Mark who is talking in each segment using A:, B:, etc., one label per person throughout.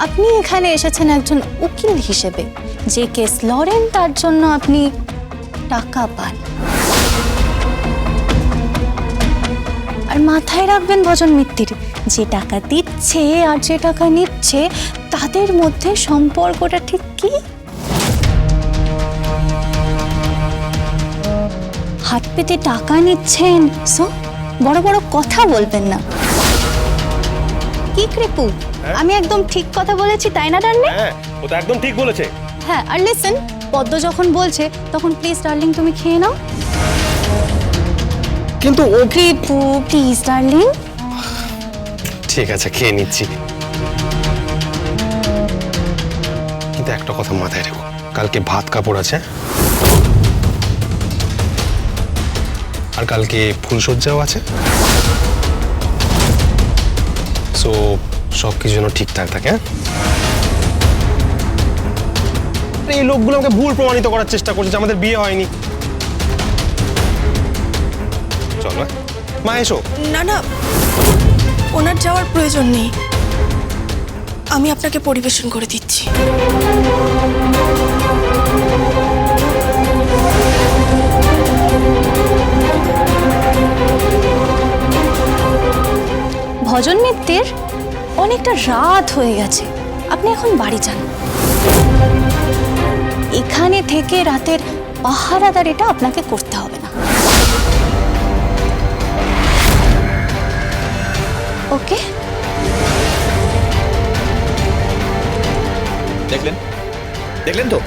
A: আপনি এখানে এসেছেন একজন উকিল হিসেবে, যে কেস লড়েন তার জন্য আপনি টাকা পান। আর মাথায় রাখবেন ভজন মিত্তির, যে টাকা দিচ্ছে আর যে টাকা নিচ্ছে তাদের মধ্যে সম্পর্কটা ঠিক কি? হাত পেতে টাকা নিচ্ছেন, সো বড় বড় কথা বলবেন না। কি কৃপু, আমি একদম ঠিক কথা বলেছি তাই না ডার্লিং?
B: হ্যাঁ, ও তো একদম ঠিক বলেছে।
A: হ্যাঁ, আর লিসেন, পদ্ম যখন বলছে তখন প্লিজ ডার্লিং তুমি খেয়ে নাও।
B: কিন্তু ও
A: কৃপু প্লিজ ডার্লিং।
B: ঠিক আছে, খেয়ে নিচ্ছি। কিন্তু একটা কথা মাথায় রেখো, কালকে ভাত কাপড় আছে আর কালকে ফুলসজ্জাও আছে। সো সবকিছু যেন ঠিকঠাক থাকে। এই লোকগুলো আমাকে ভুল প্রমাণিত করার চেষ্টা করছে যে আমাদের বিয়ে হয়নি। চলো মা, এসো।
C: না না, ওনার যাওয়ার প্রয়োজন নেই, আমি আপনাকে পরিবেশন করে দিচ্ছি।
A: ভজন মিত্তির, অনেকটা রাত হয়ে গেছে, আপনি এখন বাড়ি যান। এখানে থেকে রাতের পাহারাদারিটা আপনাকে করতে হবে না। ওকে?
D: দেখলেন তো,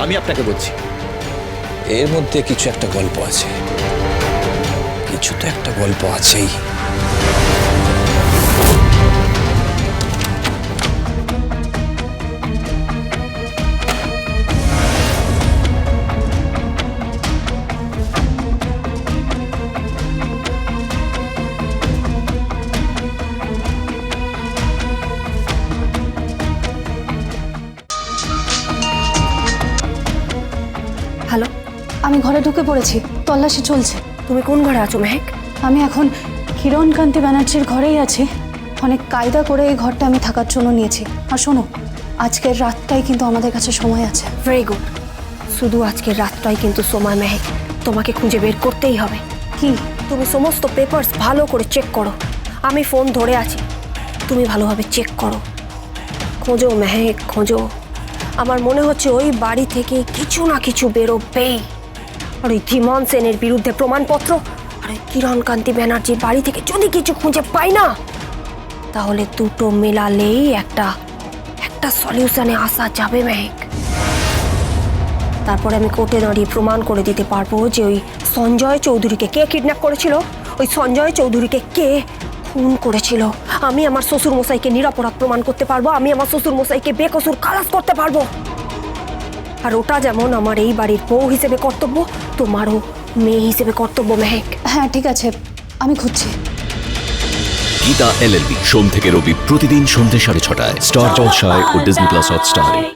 D: আমি আপনাকে বলছি এর মধ্যে কিছু একটা গল্প আছে, কিছু তো একটা গল্প আছেই।
C: হ্যালো,
A: আমি ঘরে ঢুকে পড়েছি, তল্লাশি চলছে।
C: তুমি কোন ঘরে আছো মেহেক?
A: আমি এখন কিরণকান্তি ব্যানার্জির ঘরেই আছি। অনেক কায়দা করে এই ঘরটা আমি থাকার জন্য নিয়েছি। আর শোনো, আজকের রাতটাই কিন্তু আমাদের কাছে সময় আছে।
C: ভেরি গুড, শুধু আজকের রাতটাই কিন্তু সময় মেহেক, তোমাকে খুঁজে বের করতেই হবে।
A: কি?
C: তুমি সমস্ত পেপারস ভালো করে চেক করো, আমি ফোন ধরে আছি, তুমি ভালোভাবে চেক করো, খোঁজো মেহেক খোঁজো। আমার মনে হচ্ছে ওই বাড়ি থেকে কিছু না কিছু বেরোবেই। আর ওই ধীমান সেনের বিরুদ্ধে প্রমাণপত্র, আর ওই কিরণকান্তি ব্যানার্জির বাড়ি থেকে যদি কিছু খুঁজে পাই না, তাহলে দুটো মেলালেই একটা সলিউশনে আসা যাবে মেহেক। তারপরে আমি কোর্টে দাঁড়িয়ে প্রমাণ করে দিতে পারবো যে ওই সঞ্জয় চৌধুরীকে কে কিডন্যাপ করেছিল, ওই সঞ্জয় চৌধুরীকে কে খুন করেছিল। আমি আমার শ্বশুর মশাইকে নিরপরাধ প্রমাণ করতে পারবো, আমি আমার শ্বশুর মশাইকে বেকসুর খালাস করতে পারবো। আর ওটা যেমন আমার এই বাড়ির বউ হিসেবে কর্তব্য, তোমারও মেয়ে হিসেবে কর্তব্য মেহেক।
A: হ্যাঁ ঠিক আছে, আমি খুঁজছি।
E: গীতা LLB সোম থেকে রবি প্রতিদিন সন্ধ্যে 6:30টায় স্টার জলসায় ও ডিজনি প্লাস হটস্টারে।